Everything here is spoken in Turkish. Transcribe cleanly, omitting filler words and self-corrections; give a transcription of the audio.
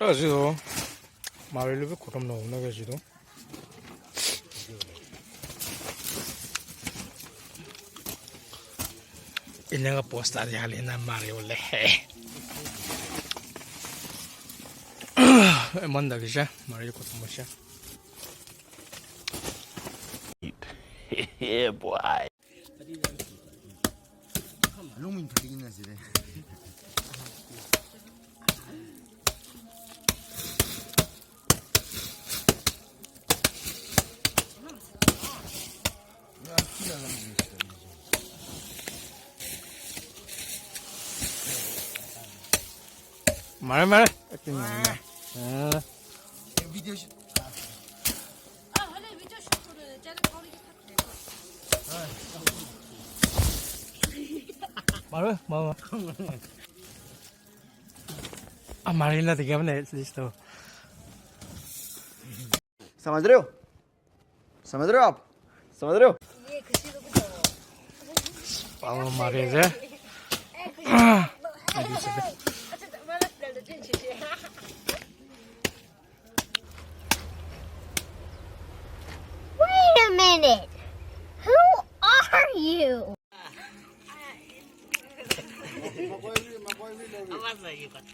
그래가지고 마을로 왜 고름 나오나 가지고 ini nga post tadi halin na Mario lehe. Manda siya, Mario ko mo siya. Yeah, boy. 롱민 들리긴 하지래. 말. 비디오 시. 말. Ah, Mario na tigam na listo. Смотрю. Смотрю. Pao Mario siya. Wait a minute. Who are you? Mas lagi, Pak.